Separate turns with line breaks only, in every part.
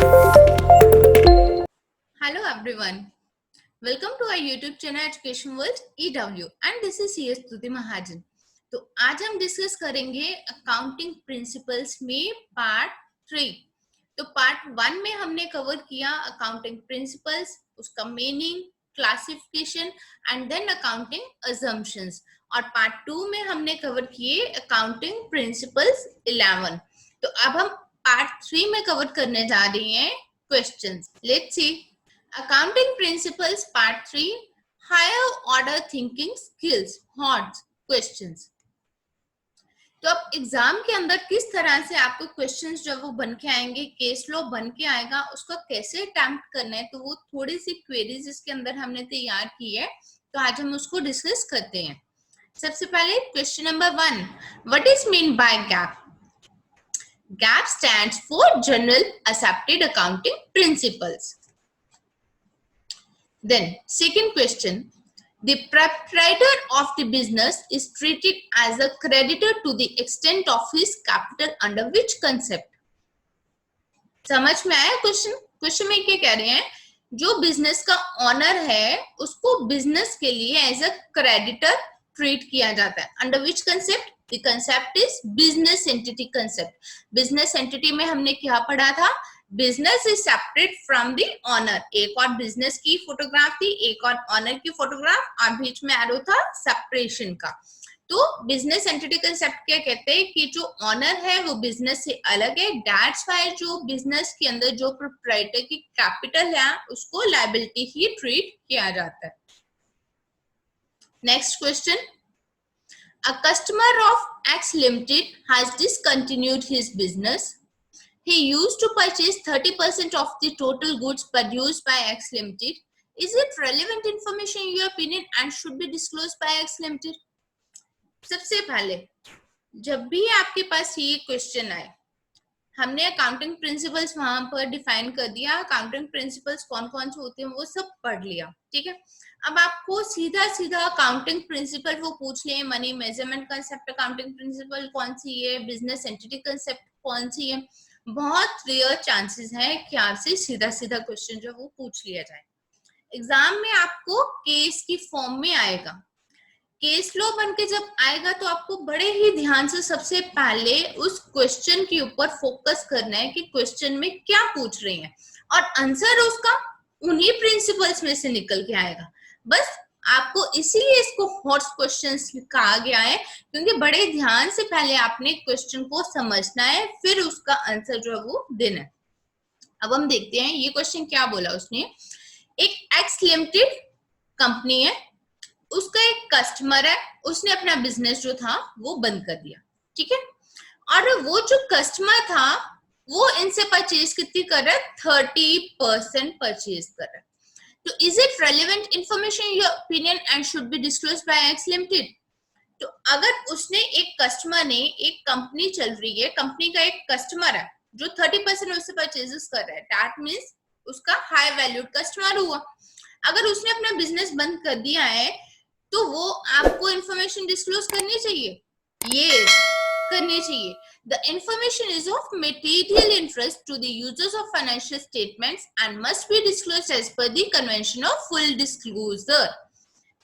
Hello everyone. Welcome to our YouTube channel Education World EW and this is CS Tuti Mahajan. तो आज हम discuss करेंगे accounting principles में part 3। तो part 1 में हमने कवर किया अकाउंटिंग प्रिंसिपल्स, उसका meaning, classification and then accounting assumptions, और पार्ट 2 में हमने कवर किए अकाउंटिंग प्रिंसिपल्स 11। तो अब हम पार्ट 3 में कवर करने जा रहे हैं questions. Let's see accounting principles part 3, higher order thinking skills, hot questions. तो अब एग्जाम के अंदर किस तरह से आपको क्वेश्चंस जो वो बन के आएंगे, केस लॉ बन के आएगा, उसका कैसे अटेम्प्ट करना है, तो वो थोड़ी सी क्वेरीज इसके अंदर हमने तैयार की है, तो आज हम उसको डिस्कस करते हैं। सबसे पहले question number 1, what is mean by gap? Gap stands for general accepted accounting principles. Then second question, the proprietor of the business is treated as a creditor to the extent of his capital under which concept? समझ में आया question? Question में क्या कह रहे हैं, जो business का ऑनर है उसको बिजनेस के लिए एज अ क्रेडिटर ट्रीट किया जाता है। Under which concept? The concept is business entity concept. Business entity में हमने क्या पढ़ा था? Business is separate from the owner. एक और बिजनेस की फोटोग्राफ थी, एक और ऑनर की फोटोग्राफ, और बीच में एरो था सेपरेशन का। तो बिजनेस एंटिटी कंसेप्ट क्या कहते हैं कि जो ऑनर है वो बिजनेस से अलग है, दैट्स व्हाई जो बिजनेस के अंदर जो प्रोप्राइटर की कैपिटल है उसको लायबिलिटी ही ट्रीट किया जाता है। Next question, a customer of x limited has discontinued his business. He used to purchase 30% of the total goods produced by X Limited. Is it relevant information in your opinion and should be disclosed by X Limited? सबसे पहले जब भी आपके पास ये question आए, हमने accounting principles वहां पर डिफाइन कर दिया, अकाउंटिंग प्रिंसिपल्स कौन कौन से होते हैं वो सब पढ़ लिया, ठीक है। अब आपको सीधा सीधा अकाउंटिंग प्रिंसिपल वो पूछ ले, money measurement concept accounting principle कौन सी है, बिजनेस एंटिटी कंसेप्ट कौन सी है, बहुत रेयर चांसेस है कि आपसे सीधा सीधा क्वेश्चन जो वो पूछ लिया जाए। एग्जाम में आपको केस की फॉर्म में आएगा, केस लॉ बन के जब आएगा तो आपको बड़े ही ध्यान से सबसे पहले उस क्वेश्चन के ऊपर फोकस करना है कि क्वेश्चन में क्या पूछ रहे हैं, और आंसर उसका उन्हीं प्रिंसिपल्स में से निकल के आएगा। बस आपको इसीलिए इसको हॉट क्वेश्चंस कहा गया है, क्योंकि बड़े ध्यान से पहले आपने क्वेश्चन को समझना है, फिर उसका आंसर जो है वो देना है। अब हम देखते हैं ये क्वेश्चन क्या बोला उसने। एक एक्स लिमिटेड कंपनी है, उसका एक कस्टमर है, उसने अपना बिजनेस जो था वो बंद कर दिया, ठीक है। और वो जो कस्टमर था वो इनसे परचेज कितनी कर रहा है? 30% परचेज कर रहा है। तो is it relevant information in your opinion and should be disclosed by X limited? तो अगर उसने एक कस्टमर ने, एक कंपनी चल रही है, कंपनी का एक कस्टमर है जो 30% उससे परचेजेस कर रहा है, दैट मींस उसका हाई वैल्यूड कस्टमर हुआ। अगर उसने अपना बिजनेस बंद कर दिया है तो वो आपको इंफॉर्मेशन डिस्क्लोज करनी चाहिए, ये करनी चाहिए। The information is of material interest to the users of financial statements and must be disclosed as per the convention of full disclosure.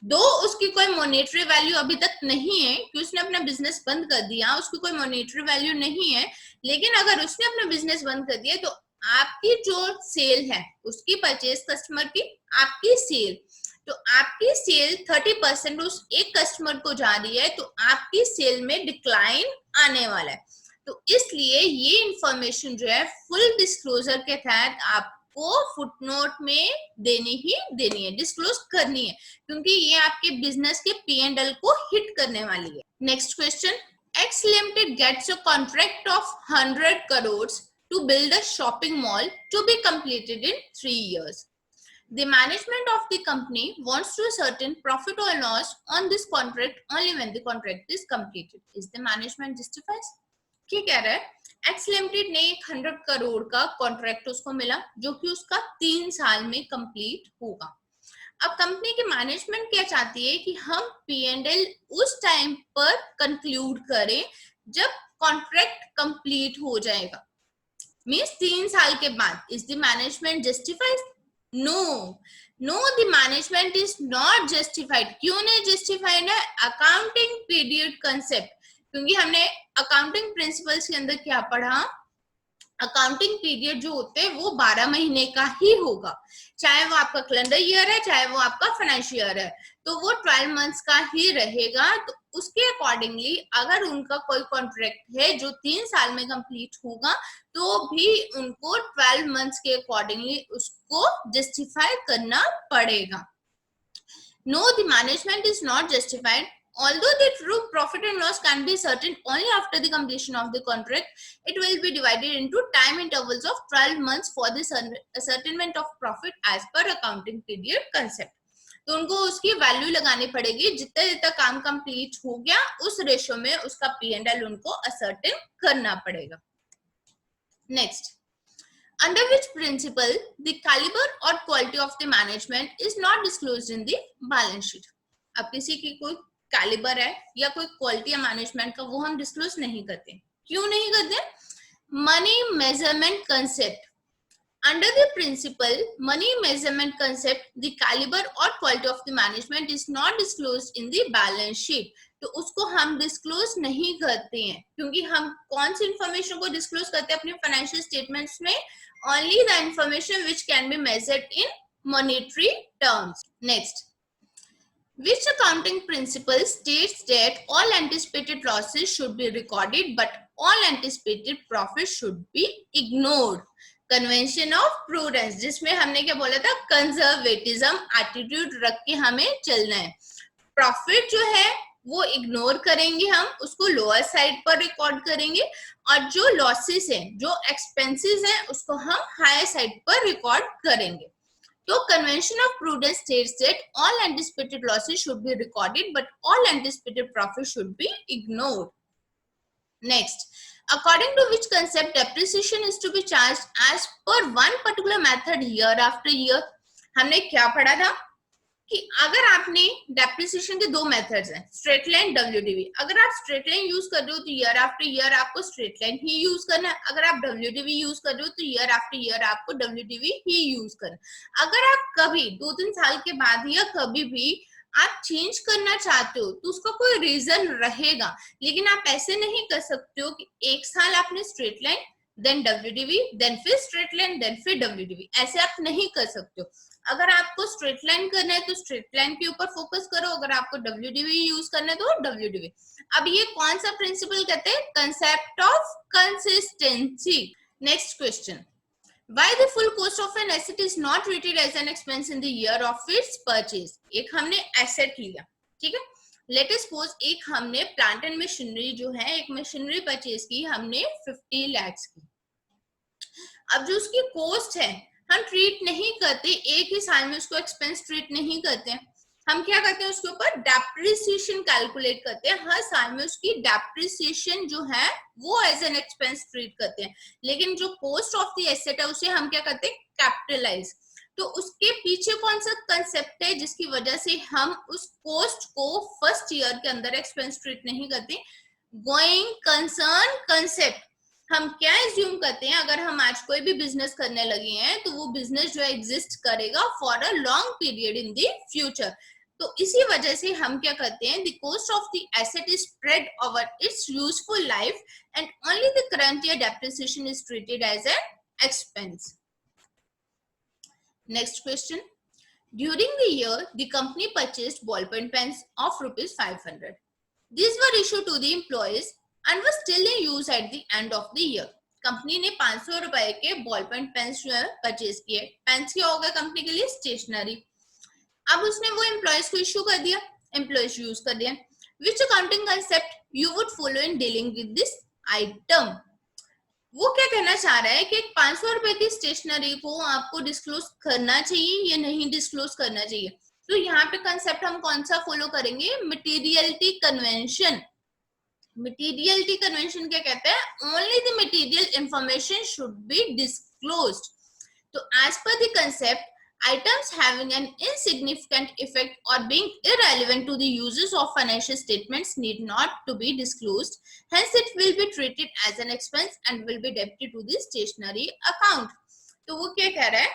दो उसकी कोई मॉनेटरी वैल्यू अभी तक नहीं है कि उसने अपना बिजनेस बंद कर दिया, उसकी कोई मॉनेटरी वैल्यू नहीं है, लेकिन अगर उसने अपना बिजनेस बंद कर दिया तो आपकी जो सेल है उसकी, परचेज कस्टमर की आपकी सेल, तो आपकी सेल 30% उस एक कस्टमर को जा रही है, तो आपकी सेल में डिक्लाइन आने वाला है। तो इसलिए ये इंफॉर्मेशन जो है फुल डिस्क्लोजर के तहत आपको फुटनोट में देनी ही देनी है, डिस्क्लोज करनी है, क्योंकि ये आपके बिजनेस के P&L को हिट करने वाली है। Next question, X limited gets a contract of 100 crores to build a shopping mall to be completed in 3 years. The management of the company wants to certain profit or loss on this contract only when the contract is completed. Is the management justifies? क्या कह रहा है? X limited ने 100 करोड़ का contract उसको मिला जो कि उसका 3 साल में कंप्लीट होगा। अब कंपनी की मैनेजमेंट क्या चाहती है कि हम P&L उस टाइम पर कंक्लूड करें जब कॉन्ट्रैक्ट कंप्लीट हो जाएगा। मीन्स 3 साल के बाद is the management justified? No, no, the management is not justified. क्यों नहीं जस्टिफाइड है? Accounting period concept. क्योंकि हमने अकाउंटिंग प्रिंसिपल्स के अंदर क्या पढ़ा? अकाउंटिंग पीरियड जो होते हैं वो 12 महीने का ही होगा, चाहे वो आपका कैलेंडर ईयर है चाहे वो आपका फाइनेंशियल ईयर है, तो वो 12 मंथ्स का ही रहेगा. तो उसके अकॉर्डिंगली अगर उनका कोई कॉन्ट्रैक्ट है जो 3 साल में कंप्लीट होगा तो भी उनको 12 मंथ्स के अकॉर्डिंगली उसको जस्टिफाई करना पड़ेगा. No, the management is not justified. Although the true profit and loss can be certain only after the completion of the contract, it will be divided into time intervals of 12 months for the ascertainment of profit as per accounting period concept. तो उनको उसकी value लगानी पड़ेगी, जितना जितना काम complete हो गया उस रेशो में उसका P&L उनको असर्टेन करना पड़ेगा. Next, under which principle the caliber or quality of the management is not disclosed in the balance sheet. अब किसी की कोई कैलिबर है या कोई क्वालिटी है मैनेजमेंट का, वो हम डिस्क्लोज नहीं करते. क्यों नहीं करते? Money measurement concept. Under the principle money measurement concept the calibre और quality of the management is not disclosed in the balance sheet. तो उसको हम डिस्क्लोज नहीं करते हैं, क्योंकि हम कौन सी इंफॉर्मेशन को डिस्क्लोज करते हैं अपने फाइनेंशियल स्टेटमेंट्स में? Only the information which can be measured in monetary terms. Next, which accounting principle states that all anticipated losses should be recorded but all anticipated profits should be ignored? Convention of prudence, जिसमें हमने क्या बोला था? Conservatism attitude रख के हमें चलना है. प्रॉफिट जो है वो इग्नोर करेंगे, हम उसको लोअर साइड पर रिकॉर्ड करेंगे, और जो लॉसेस हैं, जो एक्सपेंसेस हैं, उसको हम हायर साइड पर रिकॉर्ड करेंगे. तो convention of prudence states that all anticipated losses should be recorded but all anticipated profits should be ignored. Next, according to which concept depreciation is to be charged as per one particular method year after year? हमने क्या पढ़ा था कि अगर आपने depreciation के दो methods हैं, स्ट्रेट लाइन, डब्ल्यूडीवी. अगर आप स्ट्रेट लाइन यूज कर रहे हो तो ईयर आफ्टर ईयर आपको स्ट्रेट लाइन ही यूज करना है. अगर आप डब्ल्यूडीवी यूज कर रहे हो तो ईयर आफ्टर ईयर आपको डब्ल्यूडीवी ही यूज करना है. अगर आप कभी 2-3 साल के बाद या कभी भी आप चेंज करना चाहते हो तो उसका कोई रीजन रहेगा, लेकिन आप ऐसे नहीं कर सकते हो कि एक साल आपने straight line, then WDV, then फिर स्ट्रेट लाइन, देन फिर डब्ल्यूडीवी. ऐसे आप नहीं कर सकते हो. अगर आपको स्ट्रेट लाइन करना है तो स्ट्रेट लाइन के ऊपर फोकस करो, अगर आपको डब्ल्यूडीवी यूज करना है तो डब्ल्यूडीवी. अब ये कौन सा प्रिंसिपल कहते हैं? Concept of consistency. Next question, why the full cost of an asset is not treated as an expense in the year of its purchase? एक हमने एसेट लिया, ठीक है, लेट अस सपोज एक हमने प्लांट एंड मशीनरी जो है, एक मशीनरी परचेज की हमने 50 लाख की. अब जो उसकी कॉस्ट है हम ट्रीट नहीं करते, एक ही साल में उसको एक्सपेंस ट्रीट नहीं करते. हम क्या करते हैं? उसके ऊपर डेप्रिसिएशन कैलकुलेट करते हैं. हर साल में उसकी डेप्रिसिएशन जो है वो एज एन एक्सपेंस ट्रीट करते हैं, लेकिन जो कॉस्ट ऑफ द एसेट है उसे हम क्या करते हैं? कैपिटलाइज. तो उसके पीछे कौन सा कंसेप्ट है जिसकी वजह से हम उस कॉस्ट को फर्स्ट ईयर के अंदर एक्सपेंस ट्रीट नहीं करते? Going concern concept. हम क्या एज्यूम करते हैं? अगर हम आज कोई भी बिजनेस करने लगे हैं तो वो बिजनेस जो है एग्जिस्ट करेगा for a long period in the future. तो इसी वजह से हम क्या करते हैं? The cost of the asset is spread over its useful life and only the current year depreciation is treated as an expense. Next question, during the year the company purchased ball pen pens of ₹500. These were issued to the employees and was still in use at the end of the year. Company ने 500 रुपए के ball pen pens जो है purchase किए. Pens क्या होगा company के लिए? स्टेशनरी. अब उसने वो एम्प्लॉयज को इश्यू कर दिया, एम्प्लॉयज यूज कर दिया. Which accounting concept you would follow in dealing with this item? वो क्या कहना चाह रहा है कि 500 रुपए की स्टेशनरी को आपको डिस्क्लोज करना चाहिए या नहीं डिस्क्लोज करना चाहिए? तो यहाँ पे कंसेप्ट हम कौन सा फॉलो करेंगे? Materiality convention. मटेरियलिटी कन्वेंशन क्या कहता है? Only the material information should be disclosed. तो as per the concept Items having an insignificant effect or being irrelevant to the uses of financial statements need not to be disclosed. Hence, it will be treated as an expense and will be debited to the stationery account. तो वो क्या कह रहा है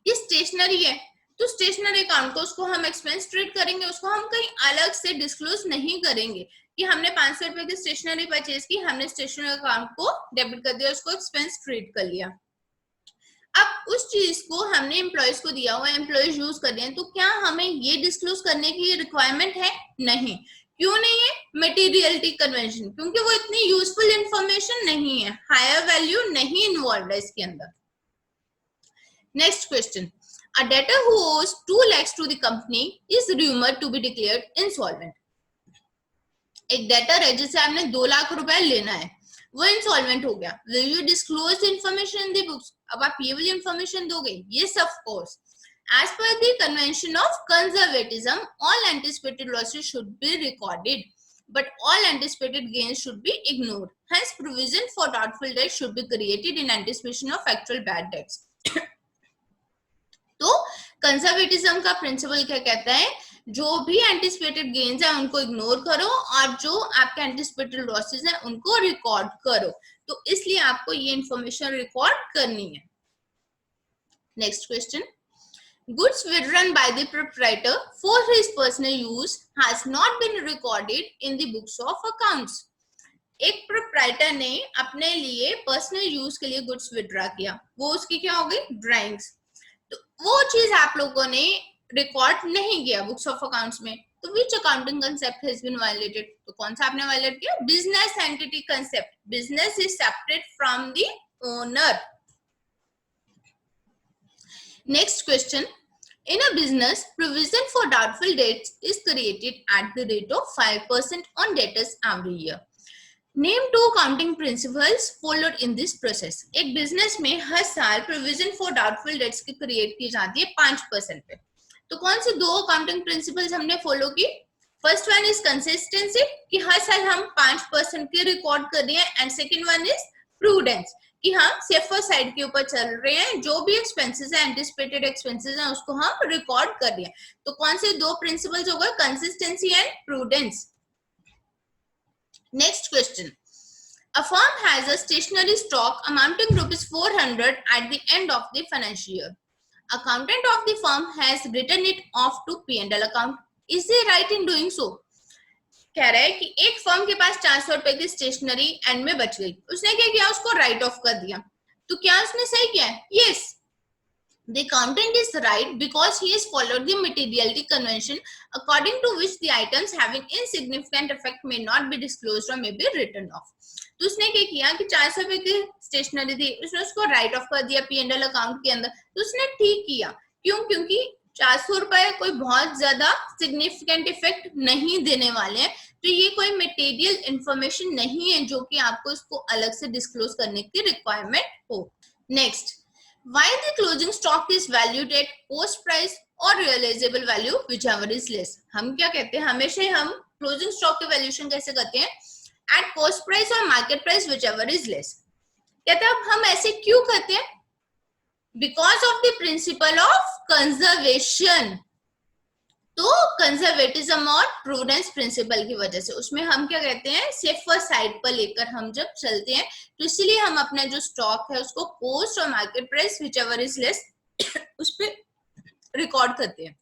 कि stationery है तो stationery account को उसको हम एक्सपेंस ट्रीट करेंगे, उसको हम कहीं अलग से डिस्क्लोज नहीं करेंगे कि हमने 500 रुपए की स्टेशनरी परचेज की, हमने स्टेशनरी अकाउंट को डेबिट कर दिया, उसको एक्सपेंस ट्रीट कर लिया। अब उस चीज को हमने एम्प्लॉयज को दिया हुआ, एम्प्लॉयज यूज कर रहे हैं, तो क्या हमें ये डिस्क्लोज करने की रिक्वायरमेंट है? नहीं। क्यों नहीं है? मटेरियलिटी कन्वेंशन, क्योंकि वो इतनी यूजफुल इंफॉर्मेशन नहीं है, हायर वैल्यू नहीं इन्वॉल्व है इसके अंदर। Next question, a debtor who owes 2 lakhs to the company is rumored to be declared insolvent. एक डेटर है जिसे आपने 2 लाख रुपए लेना है, वो इंसॉल्वेंट हो गया। Will you disclose the information in the books? अब आप ये वाली इंफॉर्मेशन दोगे? Yes, of course. As per the convention of conservatism, all anticipated losses should be recorded, but all anticipated gains should be ignored. Hence, provision for doubtful debts should be created in anticipation of actual bad debts. तो conservatism का principal क्या कहता है? जो भी anticipated gains है उनको ignore करो और जो आपके एंटिसिपेटेड लॉसेस है उनको रिकॉर्ड करो। तो इसलिए आपको ये इंफॉर्मेशन रिकॉर्ड करनी है। Next question, goods withdrawn by the proprietor for his personal use has not been recorded in the books of accounts. एक प्रोप्राइटर ने अपने लिए पर्सनल यूज के लिए गुड्स विड्रॉ किया, वो उसकी क्या हो गई? ड्राइंग्स। तो वो चीज आप लोगों ने रिकॉर्ड नहीं किया बुक्स ऑफ अकाउंट्स में, तो which accounting concept has been violated? तो कौन सा आपने वायलेट किया? Business entity concept. Business is separate from the owner. Next question, in a business, provision for doubtful debts is created at the rate of 5% on debtors every year. Name 2 accounting principles followed in this process. एक business में हर साल provision for doubtful debts की create की जाती है 5% पे। तो कौन से 2 अकाउंटिंग प्रिंसिपल्स हमने फॉलो की? फर्स्ट वन इज कंसिस्टेंसी, कि हर साल हम 5% की रिकॉर्ड कर रहे हैं, and second one is prudence, कि हम सेफर साइड के ऊपर चल रहे हैं, जो भी एक्सपेंसेस है, एंटिसिपेटेड एक्सपेंसेस हैं, उसको हम रिकॉर्ड कर रहे हैं। तो कौन से 2 प्रिंसिपल्स हो गए? Consistency and prudence. Next question. A firm has a stationery stock amounting rupees 400 at the end of the financial year. Accountant of the firm has written it off to P&L account. Is he right in doing so? कह रहा है कि एक firm के पास 400 रुपए की stationery and में बच गई, उसने क्या किया? उसको राइट ऑफ कर दिया। तो क्या उसने सही किया है? Yes. The accountant is right because he has followed the materiality convention according to which the items having insignificant effect may not be disclosed or may be written off. तो उसने क्या किया कि 400 रुपए की स्टेशनरी थी, उसने उसको राइट ऑफ कर दिया P&L अकाउंट के अंदर। तो उसने ठीक किया। क्यों? क्योंकि 400 रुपए कोई बहुत ज्यादा सिग्निफिकेंट इफेक्ट नहीं देने वाले हैं, तो ये कोई मटेरियल इंफॉर्मेशन नहीं है जो कि आपको इसको अलग से डिस्क्लोज करने की रिक्वायरमेंट हो। Next, why the closing stock is valued at cost price or realizable value whichever is less. हम क्या कहते हैं? हमेशा हम क्लोजिंग स्टॉक के वैल्यूएशन कैसे करते हैं? एट कॉस्ट प्राइस और market price whichever is less. कहते हैं अब हम ऐसे क्यों करते हैं? Because of the principle of conservation. तो कंजर्वेटिज्म और प्रूडेंस प्रिंसिपल की वजह से उसमें हम क्या कहते हैं? सेफर साइड पर लेकर हम जब चलते हैं, तो इसलिए हम अपना जो स्टॉक है उसको कॉस्ट और market price whichever is less उस पे रिकॉर्ड करते हैं।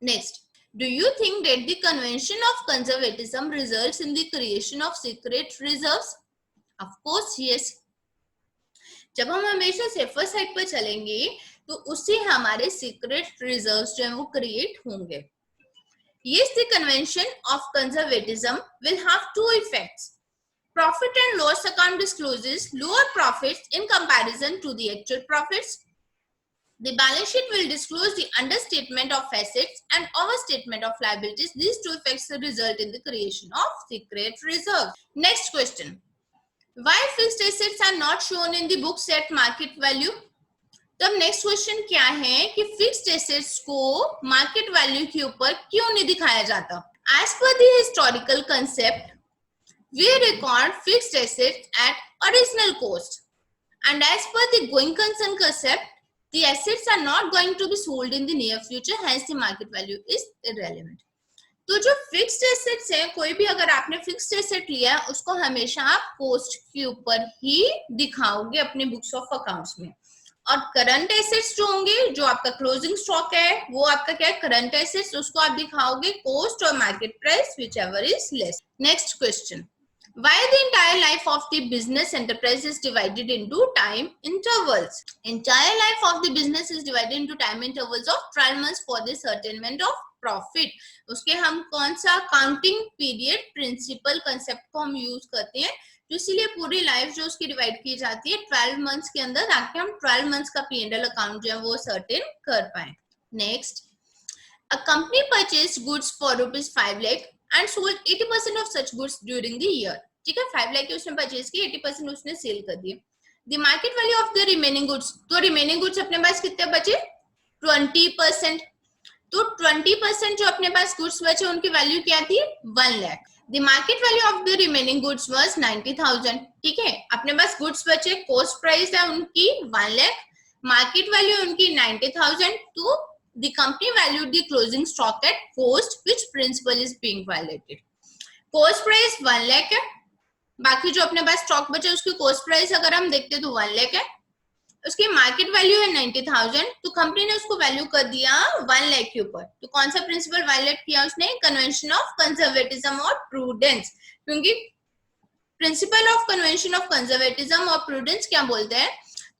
Next, do you think that the convention of conservatism results in the creation of secret reserves? Of course yes. जब हम हमेशा सेफर साइड पर चलेंगे तो उससे हमारे सीक्रेट रिजर्व्स जो है वो क्रिएट होंगे। Yes, the convention of conservatism will have 2 effects. Profit and loss account discloses lower profits in comparison to the actual profits. The balance sheet will disclose the understatement of assets and overstatement of liabilities. These 2 effects result in the creation of secret reserve. Next question. Why fixed assets are not shown in the books at market value? तो अब next question क्या है कि fixed assets को market value के ऊपर क्यों नहीं दिखाया जाता? As per the historical concept, we record fixed assets at original cost, and as per the going concern concept, The assets are not going to be sold in the near future, hence the market value is irrelevant. तो जो fixed assets है, कोई भी अगर आपने fixed asset लिया है उसको हमेशा आप कॉस्ट के ऊपर ही दिखाओगे अपने बुक्स ऑफ अकाउंट्स में, और करंट एसेट्स जो होंगे, जो आपका क्लोजिंग स्टॉक है, वो आपका क्या है, करंट एसेट्स, उसको आप दिखाओगे कॉस्ट और market price which ever is less. Next question, why the entire life of the business enterprise is divided into time intervals? Entire life of the business is divided into time intervals of 12 months for the ascertainment of profit. उसके हम कौन सा counting period principal concept को हम use करते हैं, तो इसीलिए पूरी लाइफ जो उसकी डिवाइड की जाती है 12 मंथ्स के अंदर, ताकि हम 12 मंथ्स का P&L अकाउंट जो है वो सर्टेन कर पाए. Next, a company purchased goods for ₹5 lakh and sold 80% of such goods during the year. ठीक है, 5 लाख की उसने परचेज की, 80% उसने सेल कर दिए. The market value of the remaining goods, तो remaining goods अपने पास कितने बचे, 20%. तो 20% जो अपने पास गुड्स बचे उनकी वैल्यू क्या थी, 1 lakh. The market value of the remaining goods was 90,000. ठीक है, अपने पास गुड्स बचे, कॉस्ट प्राइस है उनकी 1 लाख, मार्केट वैल्यू उनकी 90,000. तो the company valued the closing stock at cost, which principal is being violated. Cost price 1 lakh है, बाकी जो अपने पास स्टॉक बचे उसकी कॉस्ट प्राइस अगर हम देखते तो 1 लाख है, उसकी मार्केट वैल्यू है 90,000, तो कंपनी ने उसको वैल्यू कर दिया 1 लाख के ऊपर. तो कौन सा प्रिंसिपल वायलेट किया उसने, कन्वेंशन ऑफ कंजर्वेटिज्म और प्रूडेंस, क्योंकि principle of convention of conservatism और प्रूडेंस क्या बोलते हैं,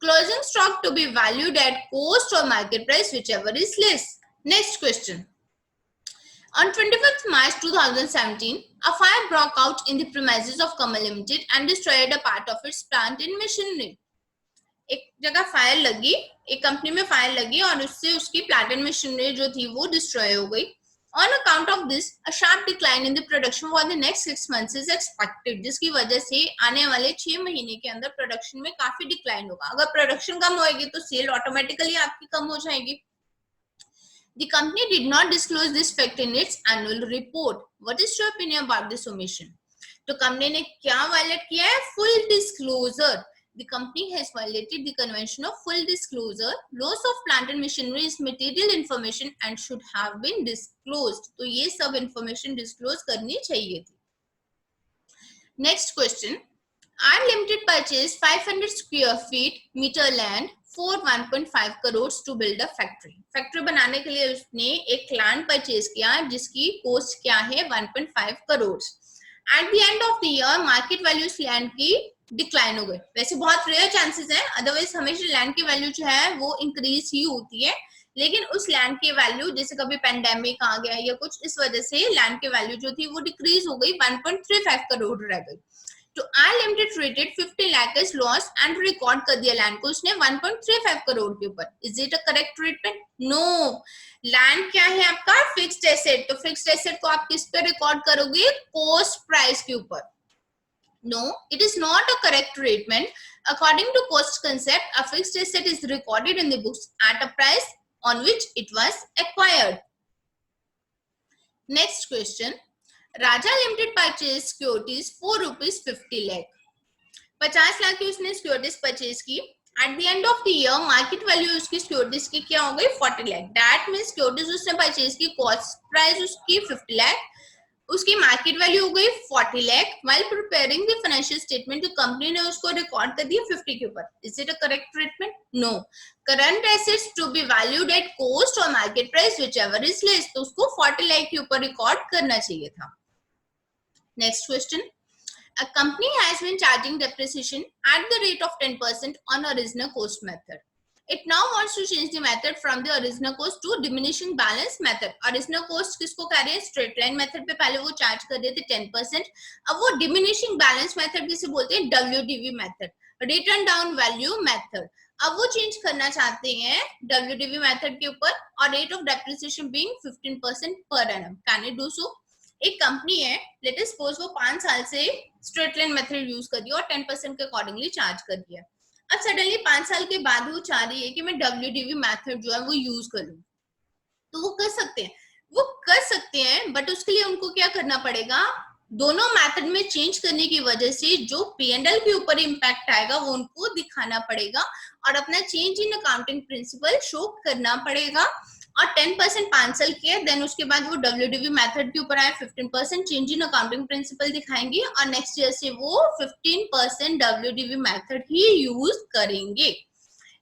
closing stock to be valued at cost or market price whichever is less. Next question, on 25th March 2017 a fire broke out in the premises of Kamal Limited and destroyed a part of its plant and machinery. एक जगह fire लगी, एक company में fire लगी और उससे उसकी plant and machinery जो थी वो डिस्ट्रॉय हो गई. On account of this, a sharp decline in the production for the next 6 months is expected, जिसकी वजह से आने वाले 6 महीने के अंदर प्रोडक्शन में काफी डिक्लाइन होगा. अगर प्रोडक्शन कम होगी तो सेल ऑटोमेटिकली आपकी कम हो जाएगी. The company did not disclose this fact in its annual report. What is your opinion about this omission? तो कंपनी ने क्या वायलेट किया है, full disclosure. The company has violated the convention of full disclosure. Loss of plant and machinery is material information and should have been disclosed. तो ये सब information disclose करनी चाहिए थी. Next question. R Limited purchased 500 square feet meter land for 1.5 crores to build a factory. Factory बनाने के लिए उसने एक लैंड परचेज किया जिसकी कॉस्ट क्या है, 1.5 crore. At the end of the year, market value इस लैंड की डिक्लाइन हो गई. वैसे बहुत रेयर चांसेस है, अदरवाइज हमेशा लैंड की वैल्यू जो है वो इंक्रीज ही होती है, लेकिन उस लैंड की वैल्यू जैसे कभी पेंडेमिक आ गया या कुछ, इस वजह से लैंड की वैल्यू जो थी वो डिक्रीज हो गई, 1.35 करोड़ रह गई. तो R limited treated 50 lakh as loss and record कर दिया लैंड को उसने 1.35 करोड़ के ऊपर. Is it a correct treatment? No. Land क्या है आपका, फिक्स्ड एसेट. तो फिक्स्ड एसेट को आप किस पे रिकॉर्ड करोगे, कॉस्ट प्राइस के ऊपर. No, it is not a correct treatment. According to cost concept, a fixed asset is recorded in the books at a price on which it was acquired. Next question. Raja Limited purchased securities for ₹50 lakh. 50 lakh की उसने securities purchase की. At the end of the year, market value उसकी securities की क्या हो गई, 40 लाख. That means securities उसने परचेज की, कॉस्ट प्राइस उसकी 50 लाख, उसकी मार्केट वैल्यू हो गई 40 लाख. While preparing the financial statement जो कंपनी ने उसको रिकॉर्ड कर दिया 50 के ऊपर. Is it a correct treatment? No. Current assets to be valued at cost और market price whichever is less, तो उसको 40 लाख के ऊपर रिकॉर्ड करना चाहिए था. Next question. A company has been charging depreciation at the rate of 10% on original cost method. It now wants to change the method from the original cost to diminishing balance method. Original cost किसको कह रहे हैं, straight line method पे पहले वो charge कर रहे थे 10%, अब वो डिमिनिशिंग बैलेंस मेथड किसे बोलते हैं, WDV method, return down value method. अब वो चेंज करना चाहते हैं WDV मेथड के ऊपर, और rate of depreciation being 15% per annum. Can it do so? एक कंपनी है, लेट अस सपोज वो 5 साल से स्ट्रेट लाइन मेथड यूज कर दिया और 10% के अकॉर्डिंगली चार्ज कर दिया. अब सडनली 5 साल के बाद वो चाह रही है कि मैं WDV मेथड जो है वो यूज करूं, तो वो कर सकते हैं, बट उसके लिए उनको क्या करना पड़ेगा, दोनों मेथड में चेंज करने की वजह से जो P&L के ऊपर इम्पैक्ट आएगा वो उनको दिखाना पड़ेगा और अपना change in accounting principle show करना पड़ेगा। और 10% 5 साल किया, देन उसके बाद वो WDV मेथड के ऊपर आए, 15% चेंज इन अकाउंटिंग प्रिंसिपल दिखाएंगे और नेक्स्ट ईयर से वो 15% WDV मेथड ही यूज करेंगे।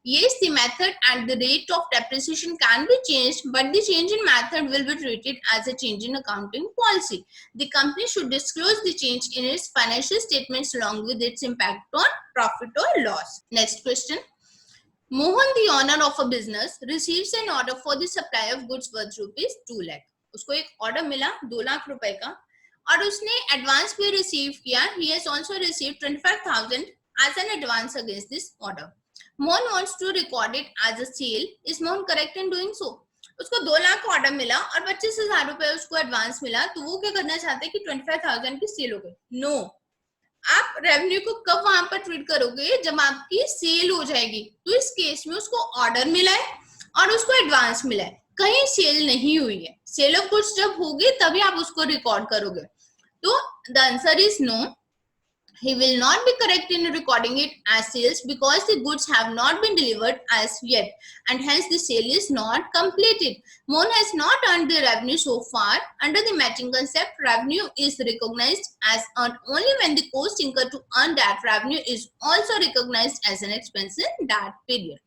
Yes, the method and the rate of depreciation can be changed, but the change in method will be treated as a change in accounting policy. The company should disclose the change in its financial statements along with its impact on profit or loss. Next question. Mohan, the owner of a business, receives an order for the supply of goods worth rupees 2 lakh. उसको एक order मिला 2 लाख रुपए का और उसने advance भी receive किया. He has also received 25,000 as an advance against this order. Mohan wants to record it as a sale. Is Mohan correct in doing so? उसको 2 लाख का ऑर्डर मिला और 25,000 रुपए उसको एडवांस मिला, तो वो क्या करना चाहते हैं कि 25,000 की सेल हो गई. नो, आप रेवेन्यू को कब वहां पर ट्रीट करोगे? जब आपकी सेल हो जाएगी. तो इस केस में उसको ऑर्डर मिला है और उसको एडवांस मिला है, कहीं सेल नहीं हुई है. सेल ऑफ गुड्स जब होगी तभी आप उसको रिकॉर्ड करोगे. तो the answer is no. He will not be correct in recording it as sales because the goods have not been delivered as yet and hence the sale is not completed. Mohan has not earned the revenue so far. Under the matching concept, revenue is recognized as earned only when the cost incurred to earn that revenue is also recognized as an expense in that period.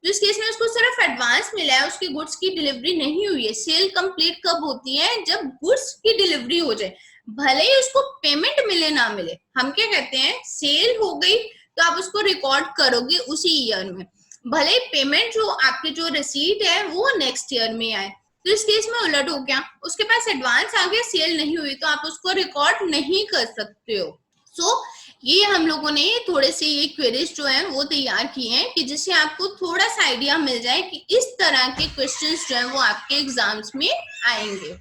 तो इस case में उसको सिर्फ advance मिला है, उसकी goods की delivery नहीं हुई है. सेल कंप्लीट कब होती है? जब गुड्स की डिलीवरी हो जाए, भले ही उसको पेमेंट मिले ना मिले. हम क्या कहते हैं, सेल हो गई तो आप उसको रिकॉर्ड करोगे उसी ईयर में, भले ही पेमेंट जो आपकी जो रिसीट है वो नेक्स्ट ईयर में आए. तो इस केस में उलट हो गया, उसके पास एडवांस आ गया, सेल नहीं हुई, तो आप उसको रिकॉर्ड नहीं कर सकते हो. सो ये हम लोगों ने थोड़े से ये क्वेरीज जो हैं वो तैयार किए हैं कि जिससे आपको थोड़ा सा आइडिया मिल जाए कि इस तरह के क्वेश्चंस जो हैं वो आपके एग्जाम्स में आएंगे.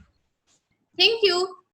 Thank you.